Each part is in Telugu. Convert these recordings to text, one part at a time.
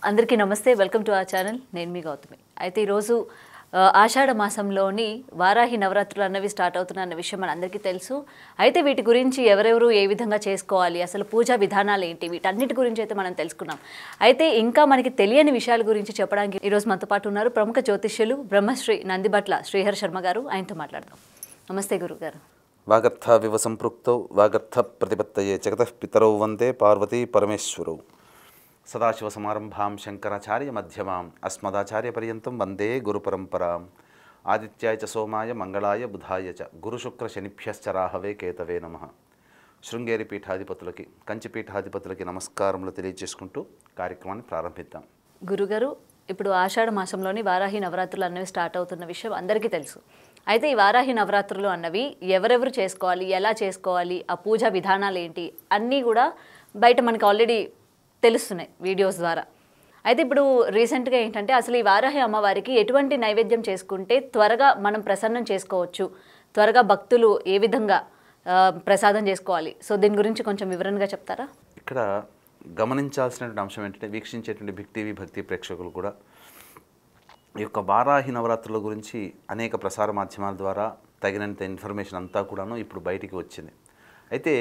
అందరికీ నమస్తే, వెల్కమ్ టు అవర్ ఛానల్. నేను మీ గౌతమి. అయితే ఈరోజు ఆషాఢ మాసంలోని వారాహి నవరాత్రులు అన్నవి స్టార్ట్ అవుతున్న విషయం మనందరికీ తెలుసు. అయితే వీటి గురించి ఎవరెవరు ఏ విధంగా చేసుకోవాలి, అసలు పూజా విధానాలు ఏంటి, వీటన్నిటి గురించి అయితే మనం తెలుసుకున్నాం. అయితే ఇంకా మనకి తెలియని విషయాల గురించి చెప్పడానికి ఈరోజు మనతో పాటు ఉన్నారు ప్రముఖ జ్యోతిష్యులు బ్రహ్మశ్రీ నందిబట్ల శ్రీహర్ శర్మ గారు. ఆయనతో మాట్లాడదాం. నమస్తే గురుగారు. వాగర్థ వివ సంపృక్తౌ వాగర్థ ప్రతిపత్తయే జగతః పితరౌ వందే పార్వతీ పరమేశ్వరౌ. సదాశివసమారంభాం శంకరాచార్య మధ్యమాం అస్మదాచార్య పర్యంతం వందే గురుపరంపరాం. ఆదిత్యాయ చ సోమాయ మంగళాయ బుధాయ చ గురుశుక్ర శనిభ్యశ్చ రాహవే కేతవే నమః. శృంగేరి పీఠాధిపతులకి, కంచి పీఠాధిపతులకి నమస్కారములు తెలియజేసుకుంటూ కార్యక్రమాన్ని ప్రారంభిద్దాం. గురుగారు, ఇప్పుడు ఆషాఢ మాసంలోని వారాహి నవరాత్రులు అన్నవి స్టార్ట్ అవుతున్న విషయం అందరికీ తెలుసు. అయితే ఈ వారాహి నవరాత్రులు అన్నవి ఎవరెవరు చేసుకోవాలి, ఎలా చేసుకోవాలి, ఆ పూజా విధానాలు ఏంటి అన్నీ కూడా బయట మనకి ఆల్రెడీ తెలుస్తున్నాయి వీడియోస్ ద్వారా. అయితే ఇప్పుడు రీసెంట్గా ఏంటంటే అసలు ఈ వారాహి అమ్మవారికి ఎటువంటి నైవేద్యం చేసుకుంటే త్వరగా మనం ప్రసన్నం చేసుకోవచ్చు, త్వరగా భక్తులు ఏ విధంగా ప్రసాదం చేసుకోవాలి, సో దీని గురించి కొంచెం వివరంగా చెప్తారా? ఇక్కడ గమనించాల్సినటువంటి అంశం ఏంటంటే, వీక్షించేటువంటి బిగ్ టీవీ భక్తి ప్రేక్షకులు కూడా ఈ యొక్క వారాహి నవరాత్రుల గురించి అనేక ప్రసార మాధ్యమాల ద్వారా తగినంత ఇన్ఫర్మేషన్ అంతా కూడాను ఇప్పుడు బయటికి వచ్చింది. అయితే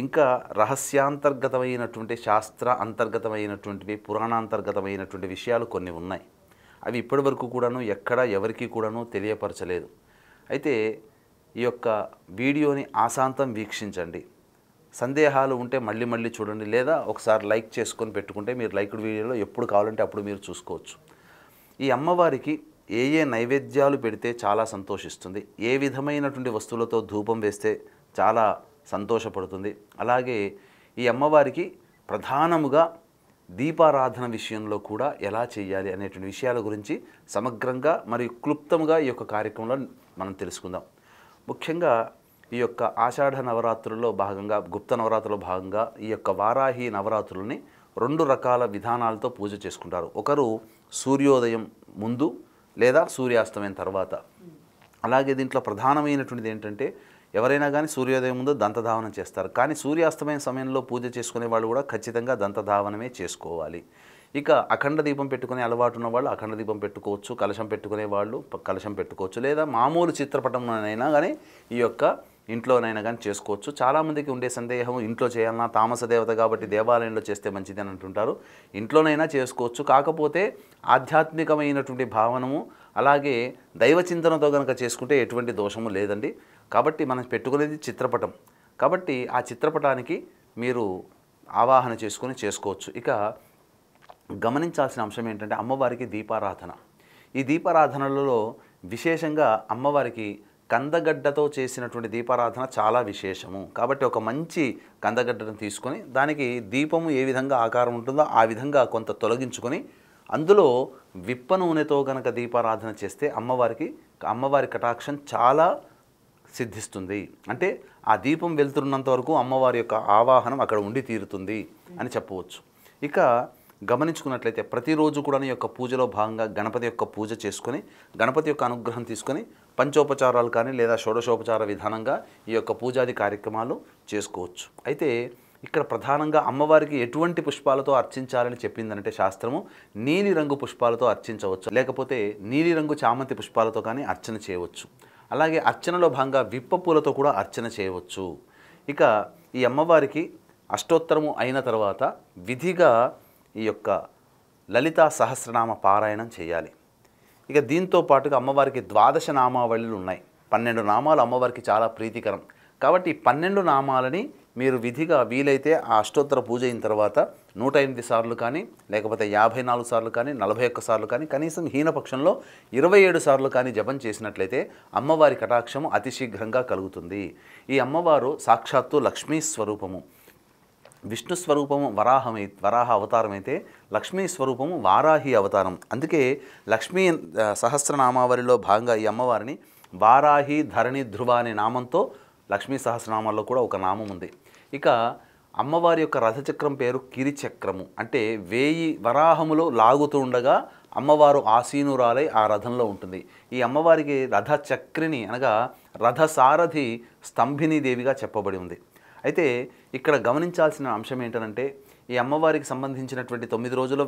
ఇంకా రహస్యాంతర్గతమైనటువంటి శాస్త్ర అంతర్గతమైనటువంటివి, పురాణాంతర్గతమైనటువంటి విషయాలు కొన్ని ఉన్నాయి. అవి ఇప్పటి వరకు కూడాను ఎక్కడ ఎవరికి కూడాను తెలియపరచలేదు. అయితే ఈ యొక్క వీడియోని ఆశాంతం వీక్షించండి. సందేహాలు ఉంటే మళ్ళీ మళ్ళీ చూడండి, లేదా ఒకసారి లైక్ చేసుకొని పెట్టుకుంటే మీరు లైక్డ్ వీడియోలో ఎప్పుడు కావాలంటే అప్పుడు మీరు చూసుకోవచ్చు. ఈ అమ్మవారికి ఏ ఏ నైవేద్యాలు పెడితే చాలా సంతోషిస్తుంది, ఏ విధమైనటువంటి వస్తువులతో ధూపం వేస్తే చాలా సంతోషపడుతుంది, అలాగే ఈ అమ్మవారికి ప్రధానముగా దీపారాధన విషయంలో కూడా ఎలా చేయాలి అనేటువంటి విషయాల గురించి సమగ్రంగా మరియు క్లుప్తంగా ఈ యొక్క కార్యక్రమంలో మనం తెలుసుకుందాం. ముఖ్యంగా ఈ యొక్క ఆషాఢ నవరాత్రుల్లో భాగంగా, గుప్త నవరాత్రుల్లో భాగంగా ఈ యొక్క వారాహి నవరాత్రులని 2 రకాల విధానాలతో పూజ చేసుకుంటారు. ఒకరు సూర్యోదయం ముందు లేదా సూర్యాస్తమయం తర్వాత. అలాగే దీంట్లో ప్రధానమైనటువంటిది ఏంటంటే, ఎవరైనా కానీ సూర్యోదయం ముందు దంతధావనం చేస్తారు, కానీ సూర్యాస్తమయం సమయంలో పూజ చేసుకునే వాళ్ళు కూడా ఖచ్చితంగా దంతధావనమే చేసుకోవాలి. ఇక అఖండ దీపం పెట్టుకునే అలవాటు ఉన్న వాళ్ళు అఖండ దీపం పెట్టుకోవచ్చు, కలశం పెట్టుకునే వాళ్ళు కలశం పెట్టుకోవచ్చు, లేదా మామూలు చిత్రపటంలోనైనా కానీ ఈ యొక్క ఇంట్లోనైనా కానీ చేసుకోవచ్చు. చాలామందికి ఉండే సందేహం, ఇంట్లో చేయాలన్నా, తామస దేవత కాబట్టి దేవాలయంలో చేస్తే మంచిది అని అంటుంటారు. ఇంట్లోనైనా చేసుకోవచ్చు, కాకపోతే ఆధ్యాత్మికమైనటువంటి భావనము అలాగే దైవచింతనతో కనుక చేసుకుంటే ఎటువంటి దోషము లేదండి. కాబట్టి మనం పెట్టుకునేది చిత్రపటం, కాబట్టి ఆ చిత్రపటానికి మీరు ఆవాహన చేసుకొని చేసుకోవచ్చు. ఇక గమనించాల్సిన అంశం ఏంటంటే, అమ్మవారికి దీపారాధన. ఈ దీపారాధనలలో విశేషంగా అమ్మవారికి కందగడ్డతో చేసినటువంటి దీపారాధన చాలా విశేషము. కాబట్టి ఒక మంచి కందగడ్డను తీసుకొని దానికి దీపము ఏ విధంగా ఆకారం ఉంటుందో ఆ విధంగా కొంత తొలగించుకొని అందులో విప్ప నూనెతో కనుక దీపారాధన చేస్తే అమ్మవారి కటాక్షం చాలా సిద్ధిస్తుంది. అంటే ఆ దీపం వెళ్తున్నంత వరకు అమ్మవారి యొక్క ఆవాహనం అక్కడ ఉండి తీరుతుంది అని చెప్పవచ్చు. ఇక గమనించుకున్నట్లయితే ప్రతిరోజు కూడా ఈ యొక్క పూజలో భాగంగా గణపతి యొక్క పూజ చేసుకొని, గణపతి యొక్క అనుగ్రహం తీసుకొని పంచోపచారాలు కానీ లేదా షోడశోపచార విధానంగా ఈ యొక్క పూజాది కార్యక్రమాలు చేసుకోవచ్చు. అయితే ఇక్కడ ప్రధానంగా అమ్మవారికి ఎటువంటి పుష్పాలతో అర్చించాలని చెప్పిందంటే శాస్త్రము, నీలిరంగు పుష్పాలతో అర్చించవచ్చు, లేకపోతే నీలిరంగు చామంతి పుష్పాలతో కానీ అర్చన చేయవచ్చు. అలాగే అర్చనలో భాగంగా విప్ప పూలతో కూడా అర్చన చేయవచ్చు. ఇక ఈ అమ్మవారికి అష్టోత్తరము అయిన తర్వాత విధిగా ఈ యొక్క లలితా సహస్రనామ పారాయణం చేయాలి. ఇక దీంతో పాటుగా అమ్మవారికి 12 నామావళులు ఉన్నాయి. 12 నామాలు అమ్మవారికి చాలా ప్రీతికరం. కాబట్టి 12 నామాలని మీరు విధిగా వీలైతే ఆ అష్టోత్తర పూజ అయిన తర్వాత 108 సార్లు కానీ, లేకపోతే 54 సార్లు కానీ, 41 సార్లు కానీ, కనీసం హీనపక్షంలో 27 సార్లు కానీ జపం చేసినట్లయితే అమ్మవారి కటాక్షము అతి శీఘ్రంగా కలుగుతుంది. ఈ అమ్మవారు సాక్షాత్తు లక్ష్మీ స్వరూపము. విష్ణు స్వరూపము వరాహ అవతారం అయితే, లక్ష్మీ స్వరూపము వారాహి అవతారం. అందుకే లక్ష్మీ సహస్రనామావళిలో భాగంగా ఈ అమ్మవారిని వారాహి ధరణి ధ్రువ అనే నామంతో లక్ష్మీ సహస్రనామాల్లో కూడా ఒక నామం ఉంది. ఇక అమ్మవారి యొక్క రథచక్రం పేరు కిరిచక్రము. అంటే 1000 వరాహములు లాగుతూ ఉండగా అమ్మవారు ఆసీనురాలై ఆ రథంలో ఉంటుంది. ఈ అమ్మవారికి రథచక్రిని అనగా రథసారథి స్తంభిని దేవిగా చెప్పబడి ఉంది. అయితే ఇక్కడ గమనించాల్సిన అంశం ఏంటంటే, ఈ అమ్మవారికి సంబంధించినటువంటి 9 రోజుల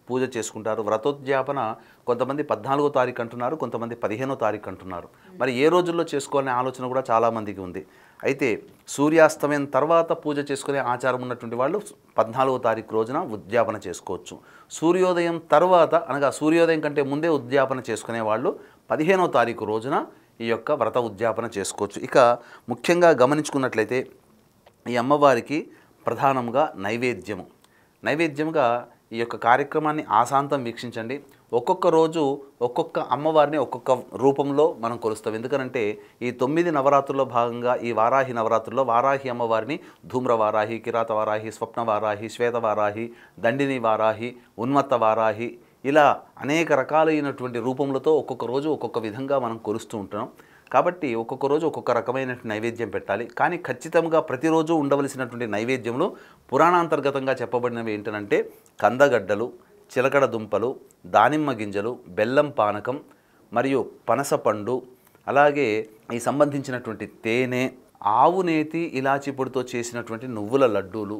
పూజ చేసుకుంటారు. వ్రతోద్యాపన కొంతమంది 14వ తారీఖు అంటున్నారు, కొంతమంది 15వ తారీఖు అంటున్నారు. మరి ఏ రోజుల్లో చేసుకోవాలనే ఆలోచన కూడా చాలామందికి ఉంది. అయితే సూర్యాస్తమయం తర్వాత పూజ చేసుకునే ఆచారం ఉన్నటువంటి వాళ్ళు 14వ తారీఖు రోజున ఉద్యాపన చేసుకోవచ్చు. సూర్యోదయం తర్వాత అనగా సూర్యోదయం కంటే ముందే ఉద్యాపన చేసుకునే వాళ్ళు 15వ తారీఖు రోజున ఈ యొక్క వ్రత ఉద్యాపన చేసుకోవచ్చు. ఇక ముఖ్యంగా గమనించుకున్నట్లయితే ఈ అమ్మవారికి ప్రధానంగా నైవేద్యముగా ఈ యొక్క కార్యక్రమాన్ని ఆశాంతం వీక్షించండి. ఒక్కొక్క రోజు ఒక్కొక్క అమ్మవారిని ఒక్కొక్క రూపంలో మనం కొలుస్తాం. ఎందుకనంటే ఈ 9 నవరాత్రుల్లో భాగంగా ఈ వారాహి నవరాత్రుల్లో వారాహి అమ్మవారిని ధూమ్ర వారాహి, కిరాత వారాహి, స్వప్న వారాహి, శ్వేత వారాహి, దండిని వారాహి, ఉన్మత్త వారాహి, ఇలా అనేక రకాలైనటువంటి రూపములతో ఒక్కొక్క రోజు ఒక్కొక్క విధంగా మనం కొలుస్తూ ఉంటాం. కాబట్టి ఒక్కొక్క రోజు ఒక్కొక్క రకమైనటువంటి నైవేద్యం పెట్టాలి. కానీ ఖచ్చితంగా ప్రతిరోజు ఉండవలసినటువంటి నైవేద్యములు పురాణాంతర్గతంగా చెప్పబడినవి ఏంటంటే కందగడ్డలు, చిలకడ దుంపలు, దానిమ్మ గింజలు, బెల్లం పానకం మరియు పనసపండు, అలాగే ఈ సంబంధించినటువంటి తేనె, ఆవు నేతి, ఇలాచి పొడితో చేసినటువంటి నువ్వుల లడ్డూలు,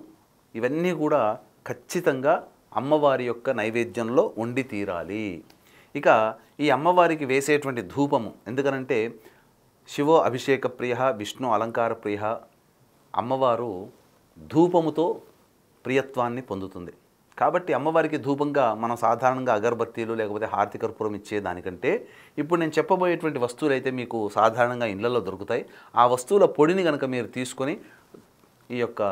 ఇవన్నీ కూడా ఖచ్చితంగా అమ్మవారి యొక్క నైవేద్యంలో ఉండి తీరాలి. ఇక ఈ అమ్మవారికి వేసేటువంటి ధూపము, ఎందుకనంటే శివో అభిషేక ప్రియ, విష్ణు అలంకార ప్రియ, అమ్మవారు ధూపముతో ప్రియత్వాన్ని పొందుతుంది. కాబట్టి అమ్మవారికి ధూపంగా మనం సాధారణంగా అగరబత్తీలు లేకపోతే హారతి కర్పూరం ఇచ్చేదానికంటే ఇప్పుడు నేను చెప్పబోయేటువంటి వస్తువులు అయితే మీకు సాధారణంగా ఇళ్లలో దొరుకుతాయి. ఆ వస్తువుల పొడిని కనుక మీరు తీసుకొని ఈ యొక్క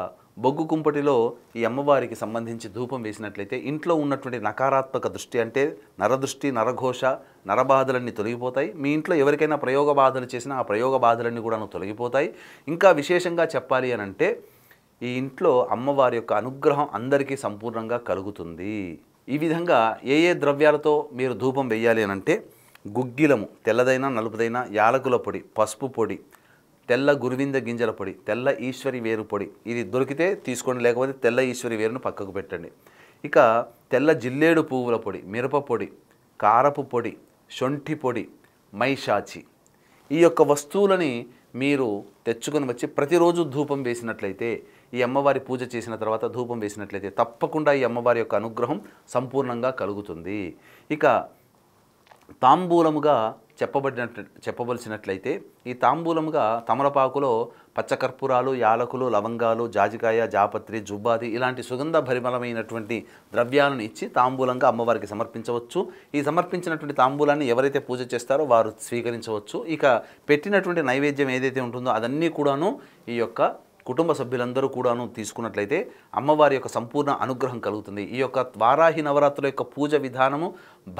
బొగ్గు కుంపటిలో ఈ అమ్మవారికి సంబంధించి ధూపం వేసినట్లయితే ఇంట్లో ఉన్నటువంటి నకారాత్మక దృష్టి, అంటే నరదృష్టి, నరఘోష, నరబాధలన్నీ తొలగిపోతాయి. మీ ఇంట్లో ఎవరికైనా ప్రయోగ బాధలు చేసినా ఆ ప్రయోగ బాధలన్నీ కూడా తొలగిపోతాయి. ఇంకా విశేషంగా చెప్పాలి అని అంటే ఈ ఇంట్లో అమ్మవారి యొక్క అనుగ్రహం అందరికీ సంపూర్ణంగా కలుగుతుంది. ఈ విధంగా ఏ ఏ ద్రవ్యాలతో మీరు ధూపం వేయాలి అని అంటే గుగ్గిలము, తెల్లదైనా నలుపుదైనా, యాలకుల పొడి, పసుపు పొడి, తెల్ల గురువింద గింజల పొడి, తెల్ల ఈశ్వరి వేరు పొడి, ఇది దొరికితే తీసుకోండి, లేకపోతే తెల్ల ఈశ్వరి వేరును పక్కకు పెట్టండి. ఇక తెల్ల జిల్లేడు పువ్వుల పొడి, మిరప పొడి, కారపు పొడి, శొంఠి పొడి, మైషాచి, ఈ యొక్క వస్తువులని మీరు తెచ్చుకొని వచ్చి ప్రతిరోజు ధూపం వేసినట్లయితే, ఈ అమ్మవారి పూజ చేసిన తర్వాత ధూపం వేసినట్లయితే తప్పకుండా ఈ అమ్మవారి యొక్క అనుగ్రహం సంపూర్ణంగా కలుగుతుంది. ఇక తాంబూలముగా చెప్పవలసినట్లయితే ఈ తాంబూలముగా తమలపాకులో పచ్చకర్పూరాలు, యాలకులు, లవంగాలు, జాజికాయ, జాపత్రి, జుబ్బాది ఇలాంటి సుగంధ భరిమలమైనటువంటి ద్రవ్యాలను ఇచ్చి తాంబూలంగా అమ్మవారికి సమర్పించవచ్చు. ఈ సమర్పించినటువంటి తాంబూలాన్ని ఎవరైతే పూజ చేస్తారో వారు స్వీకరించవచ్చు. ఇక పెట్టినటువంటి నైవేద్యం ఏదైతే ఉంటుందో అదన్నీ కూడాను ఈ యొక్క కుటుంబ సభ్యులందరూ కూడాను తీసుకున్నట్లయితే అమ్మవారి యొక్క సంపూర్ణ అనుగ్రహం కలుగుతుంది. ఈ యొక్క వారాహి నవరాత్రుల యొక్క పూజ విధానము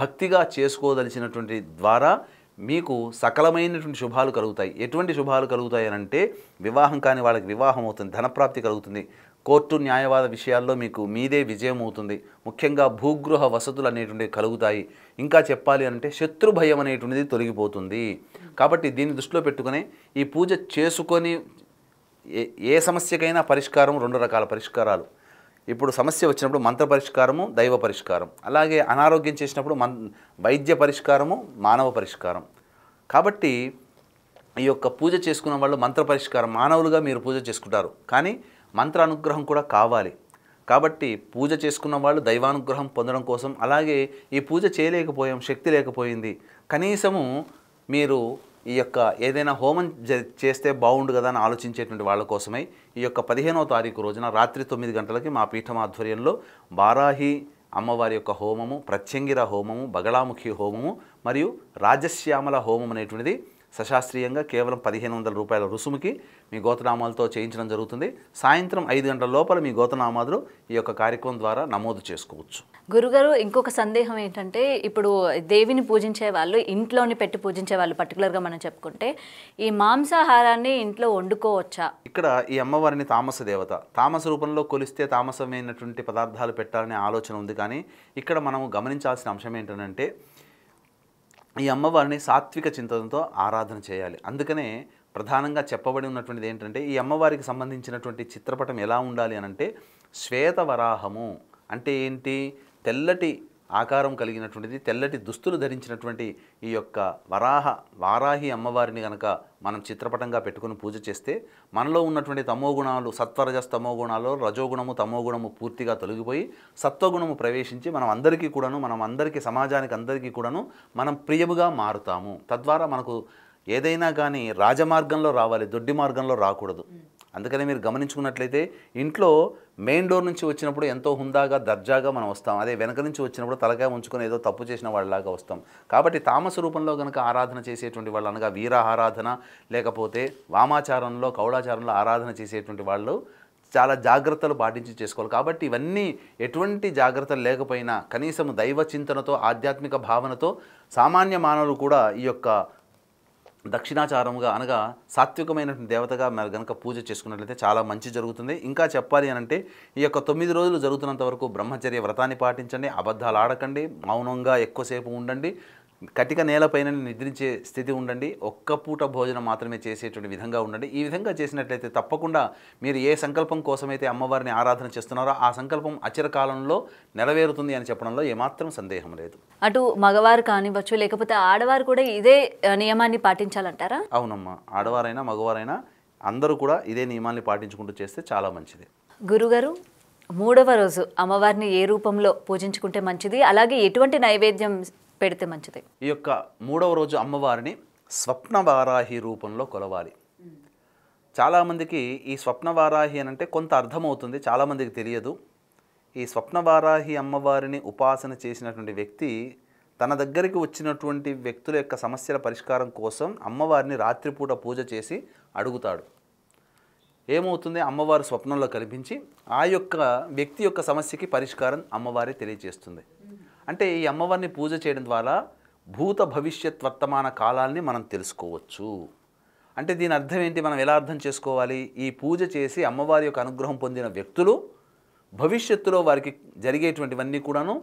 భక్తిగా చేసుకోదలిచినటువంటి ద్వారా మీకు సకలమైనటువంటి శుభాలు కలుగుతాయి. ఎటువంటి శుభాలు కలుగుతాయి అంటే వివాహం కాని వాళ్ళకి వివాహం అవుతుంది, ధనప్రాప్తి కలుగుతుంది, కోర్టు న్యాయవాద విషయాల్లో మీకు మీదే విజయం అవుతుంది, ముఖ్యంగా భూగృహ వసతులు అనేటువంటివి కలుగుతాయి. ఇంకా చెప్పాలి అంటే శత్రు భయం అనేటువంటిది తొలగిపోతుంది. కాబట్టి దీన్ని దృష్టిలో పెట్టుకుని ఈ పూజ చేసుకొని ఏ సమస్యకైనా పరిష్కారం 2 రకాల పరిష్కారాలు. ఇప్పుడు సమస్య వచ్చినప్పుడు మంత్ర పరిష్కారము, దైవ పరిష్కారం, అలాగే అనారోగ్యం చేసినప్పుడు వైద్య పరిష్కారము, మానవ పరిష్కారం. కాబట్టి ఈ యొక్క పూజ చేసుకున్న వాళ్ళు మంత్ర పరిష్కారం, మానవులుగా మీరు పూజ చేసుకుంటారు, కానీ మంత్ర అనుగ్రహం కూడా కావాలి. కాబట్టి పూజ చేసుకున్న వాళ్ళు దైవానుగ్రహం పొందడం కోసం, అలాగే ఈ పూజ చేయలేకపోయాం, శక్తి లేకపోయింది, కనీసము మీరు ఈ యొక్క ఏదైనా హోమం చేస్తే బాగుండు కదా అని ఆలోచించేటువంటి వాళ్ళ కోసమై ఈ యొక్క 15వ తారీఖు రోజున రాత్రి 9 గంటలకి మా పీఠం ఆధ్వర్యంలో వారాహి అమ్మవారి యొక్క హోమము, ప్రత్యంగిర హోమము, బగళాముఖి హోమము మరియు రాజశ్యామల హోమం అనేటువంటిది సశాస్త్రీయంగా కేవలం 1500 రూపాయల రుసుముకి మీ గోతనామాలతో చేయించడం జరుగుతుంది. సాయంత్రం 5 గంటల లోపల మీ గోతనామాలు ఈ యొక్క కార్యక్రమం ద్వారా నమోదు చేసుకోవచ్చు. గురుగారు, ఇంకొక సందేహం ఏంటంటే ఇప్పుడు దేవిని పూజించే వాళ్ళు, ఇంట్లోని పెట్టి పూజించే వాళ్ళు పర్టికులర్గా మనం చెప్పుకుంటే ఈ మాంసాహారాన్ని ఇంట్లో వండుకోవచ్చా? ఇక్కడ ఈ అమ్మవారిని తామస దేవత, తామస రూపంలో కొలిస్తే తామసమైనటువంటి పదార్థాలు పెట్టాలనే ఆలోచన ఉంది. కానీ ఇక్కడ మనం గమనించాల్సిన అంశం ఏంటంటే ఈ అమ్మవారిని సాత్విక చింతనతో ఆరాధన చేయాలి. అందుకనే ప్రధానంగా చెప్పబడి ఉన్నటువంటిది ఏంటంటే ఈ అమ్మవారికి సంబంధించినటువంటి చిత్రపటం ఎలా ఉండాలి అని అంటే శ్వేత వరాహము అంటే ఏంటి, తెల్లటి ఆకారం కలిగినటువంటిది, తెల్లటి దుస్తులు ధరించినటువంటి ఈ యొక్క వారాహి అమ్మవారిని కనుక మనం చిత్రపటంగా పెట్టుకుని పూజ చేస్తే మనలో ఉన్నటువంటి తమోగుణాలు, సత్వరజస్ తమోగుణాలు, రజోగుణము తమోగుణము పూర్తిగా తొలగిపోయి సత్వగుణము ప్రవేశించి మనం అందరికీ సమాజానికి అందరికీ కూడాను మనం ప్రియముగా మారుతాము. తద్వారా మనకు ఏదైనా కానీ రాజమార్గంలో రావాలి, దొడ్డి మార్గంలో రాకూడదు. అందుకని మీరు గమనించుకున్నట్లయితే ఇంట్లో మెయిన్ డోర్ నుంచి వచ్చినప్పుడు ఎంతో హుందాగా దర్జాగా మనం వస్తాం. అదే వెనక నుంచి వచ్చినప్పుడు తలకాయ ఉంచుకొని ఏదో తప్పు చేసిన వాళ్ళలాగా వస్తాం. కాబట్టి తామస రూపంలో కనుక ఆరాధన చేసేటువంటి వాళ్ళు, అనగా వీర ఆరాధన లేకపోతే వామాచారంలో కౌడాచారంలో ఆరాధన చేసేటువంటి వాళ్ళు చాలా జాగ్రత్తలు పాటించి చేసుకోవాలి. కాబట్టి ఇవన్నీ ఎటువంటి జాగ్రత్తలు లేకపోయినా కనీసం దైవ చింతనతో, ఆధ్యాత్మిక భావనతో సామాన్య మానవులు కూడా ఈ యొక్క దక్షిణాచారముగా అనగా సాత్వికమైనటువంటి దేవతగా మరి గనక పూజ చేసుకున్నట్లయితే చాలా మంచి జరుగుతుంది. ఇంకా చెప్పాలి అనంటే ఈ యొక్క 9 రోజులు జరుగుతున్నంత వరకు బ్రహ్మచర్య వ్రతాన్ని పాటించండి, అబద్ధాలు ఆడకండి, మౌనంగా ఎక్కువసేపు ఉండండి, కటిక నేలపైన నిద్రించే స్థితి ఉండండి, ఒక్క పూట భోజనం మాత్రమే చేసేటువంటి విధంగా ఉండండి. ఈ విధంగా చేసినట్లయితే తప్పకుండా మీరు ఏ సంకల్పం కోసమైతే అమ్మవారిని ఆరాధన చేస్తున్నారో ఆ సంకల్పం అచిరకాలంలో నెరవేరుతుంది అని చెప్పడంలో ఏమాత్రం సందేహం లేదు. అటు మగవారు కానివ్వచ్చు, లేకపోతే ఆడవారు కూడా ఇదే నియమాన్ని పాటించాలంటారా? అవునమ్మా, ఆడవారైనా మగవారైనా అందరూ కూడా ఇదే నియమాన్ని పాటించుకుంటూ చేస్తే చాలా మంచిది. గురుగారు, 3వ రోజు అమ్మవారిని ఏ రూపంలో పూజించుకుంటే మంచిది, అలాగే ఎటువంటి నైవేద్యం పెడితే మంచిది? ఈ యొక్క 3వ రోజు అమ్మవారిని స్వప్నవారాహి రూపంలో కొలవాలి. చాలామందికి ఈ స్వప్నవారాహి అని అంటే కొంత అర్థమవుతుంది, చాలామందికి తెలియదు. ఈ స్వప్నవారాహి అమ్మవారిని ఉపాసన చేసినటువంటి వ్యక్తి తన దగ్గరికి వచ్చినటువంటి వ్యక్తుల యొక్క సమస్యల పరిష్కారం కోసం అమ్మవారిని రాత్రిపూట పూజ చేసి అడుగుతాడు. ఏమవుతుంది, అమ్మవారు స్వప్నంలో కనిపించి ఆ యొక్క వ్యక్తి యొక్క సమస్యకి పరిష్కారం అమ్మవారి తెలియజేస్తుంది. అంటే ఈ అమ్మవారిని పూజ చేయడం ద్వారా భూత భవిష్యత్ వర్తమాన కాలాల్ని మనం తెలుసుకోవచ్చు. అంటే దీని అర్థం ఏంటి, మనం ఎలా అర్థం చేసుకోవాలి? ఈ పూజ చేసి అమ్మవారి యొక్క అనుగ్రహం పొందిన వ్యక్తులు భవిష్యత్తులో వారికి జరిగేటువంటివన్నీ కూడాను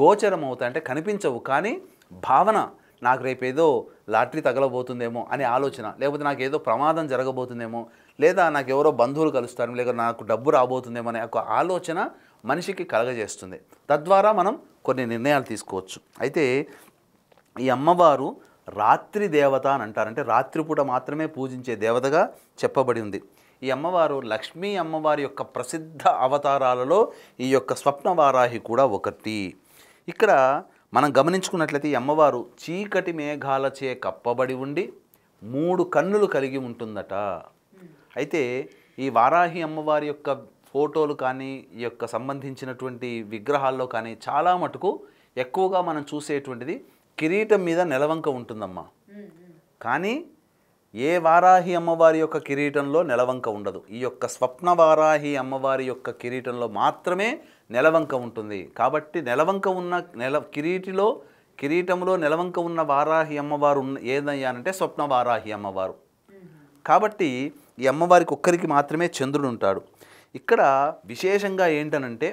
గోచరం అవుతాయి. అంటే కనిపించవు, కానీ భావన, నాకు రేపేదో లాటరీ తగలబోతుందేమో అనే ఆలోచన, లేకపోతే నాకు ఏదో ప్రమాదం జరగబోతుందేమో, లేదా నాకు ఎవరో బంధువులు కలుస్తారు, లేదా నాకు డబ్బు రాబోతుందేమో అనే ఒక ఆలోచన మనిషికి కలగజేస్తుంది. తద్వారా మనం కొన్ని నిర్ణయాలు తీసుకోవచ్చు. అయితే ఈ అమ్మవారు రాత్రి దేవత అని అంటారు. అంటే రాత్రిపూట మాత్రమే పూజించే దేవతగా చెప్పబడి ఉంది. ఈ అమ్మవారు లక్ష్మీ అమ్మవారి యొక్క ప్రసిద్ధ అవతారాలలో ఈ యొక్క స్వప్నవారాహి కూడా ఒకటి. ఇక్కడ మనం గమనించుకున్నట్లయితే ఈ అమ్మవారు చీకటి మేఘాలచే కప్పబడి ఉండి 3 కన్నులు కలిగి ఉంటుందట. అయితే ఈ వారాహి అమ్మవారి యొక్క ఫోటోలు కానీ ఈ యొక్క సంబంధించినటువంటి విగ్రహాల్లో కానీ చాలా మటుకు ఎక్కువగా మనం చూసేటువంటిది కిరీటం మీద నెలవంక ఉంటుందమ్మా. కానీ ఏ వారాహి అమ్మవారి యొక్క కిరీటంలో నెలవంక ఉండదు. ఈ యొక్క స్వప్న వారాహి అమ్మవారి యొక్క కిరీటంలో మాత్రమే నెలవంక ఉంటుంది. కాబట్టి నెలవంక ఉన్న కిరీటంలో నెలవంక ఉన్న వారాహి అమ్మవారు ఏదయ్యానంటే స్వప్న వారాహి అమ్మవారు. కాబట్టి ఈ అమ్మవారికి ఒక్కరికి మాత్రమే చంద్రుడు ఉంటాడు. ఇక్కడ విశేషంగా ఏంటనంటే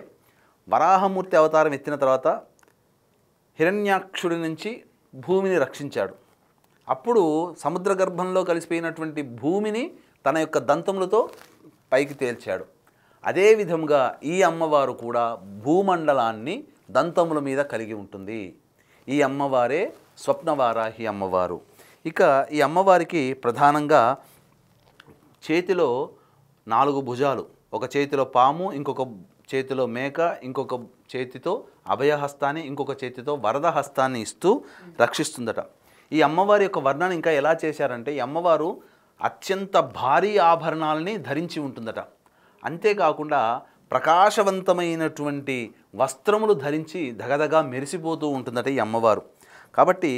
వరాహమూర్తి అవతారం ఎత్తిన తర్వాత హిరణ్యాక్షుడి నుంచి భూమిని రక్షించాడు. అప్పుడు సముద్ర గర్భంలో కలిసిపోయినటువంటి భూమిని తన యొక్క దంతములతో పైకి తేల్చాడు. అదేవిధంగా ఈ అమ్మవారు కూడా భూమండలాన్ని దంతముల మీద కలిగి ఉంటుంది. ఈ అమ్మవారే స్వప్నవారాహి అమ్మవారు. ఇక ఈ అమ్మవారికి ప్రధానంగా చేతిలో 4 భుజాలు, ఒక చేతిలో పాము, ఇంకొక చేతిలో మేక, ఇంకొక చేతితో అభయహస్తాన్ని, ఇంకొక చేతితో వరద హస్తాన్ని ఇస్తూ రక్షిస్తుందట. ఈ అమ్మవారి యొక్క వర్ణన ఇంకా ఎలా చేశారంటే ఈ అమ్మవారు అత్యంత భారీ ఆభరణాలని ధరించి ఉంటుందట. అంతేకాకుండా ప్రకాశవంతమైనటువంటి వస్త్రములు ధరించి దగదగా మెరిసిపోతూ ఉంటుందట ఈ అమ్మవారు. కాబట్టి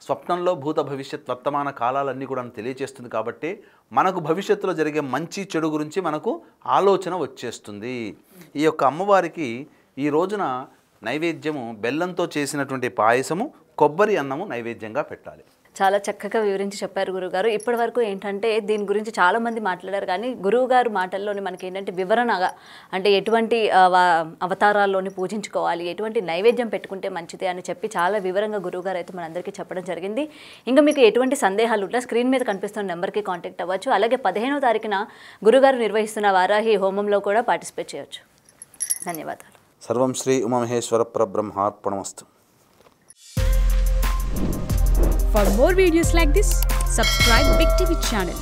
స్వప్నంలో భూత భవిష్యత్ వర్తమాన కాలాలన్నీ కూడా తెలియచేస్తుంది. కాబట్టి మనకు భవిష్యత్తులో జరిగే మంచి చెడు గురించి మనకు ఆలోచన వచ్చేస్తుంది. ఈ యొక్క అమ్మవారికి ఈ రోజున నైవేద్యము బెల్లంతో చేసినటువంటి పాయసము, కొబ్బరి అన్నము నైవేద్యంగా పెట్టాలి. చాలా చక్కగా వివరించి చెప్పారు గురువుగారు. ఇప్పటి వరకు ఏంటంటే దీని గురించి చాలామంది మాట్లాడారు, కానీ గురువుగారు మాటల్లోని మనకి ఏంటంటే వివరణగా, అంటే ఎటువంటి అవతారాల్లోని పూజించుకోవాలి, ఎటువంటి నైవేద్యం పెట్టుకుంటే మంచిది అని చెప్పి చాలా వివరంగా గురువుగారు అయితే మనందరికీ చెప్పడం జరిగింది. ఇంకా మీకు ఎటువంటి సందేహాలు ఉన్నా స్క్రీన్ మీద కనిపిస్తున్న నెంబర్కి కాంటాక్ట్ అవ్వచ్చు. అలాగే 15వ తారీఖున గురువుగారు నిర్వహిస్తున్న వారాహి హోమంలో కూడా పార్టిసిపేట్ చేయవచ్చు. ధన్యవాదాలు. సర్వం Shri Umamaheshwara పరబ్రహ్మార్పణమస్తు. For more videos like this, subscribe Big TV channel.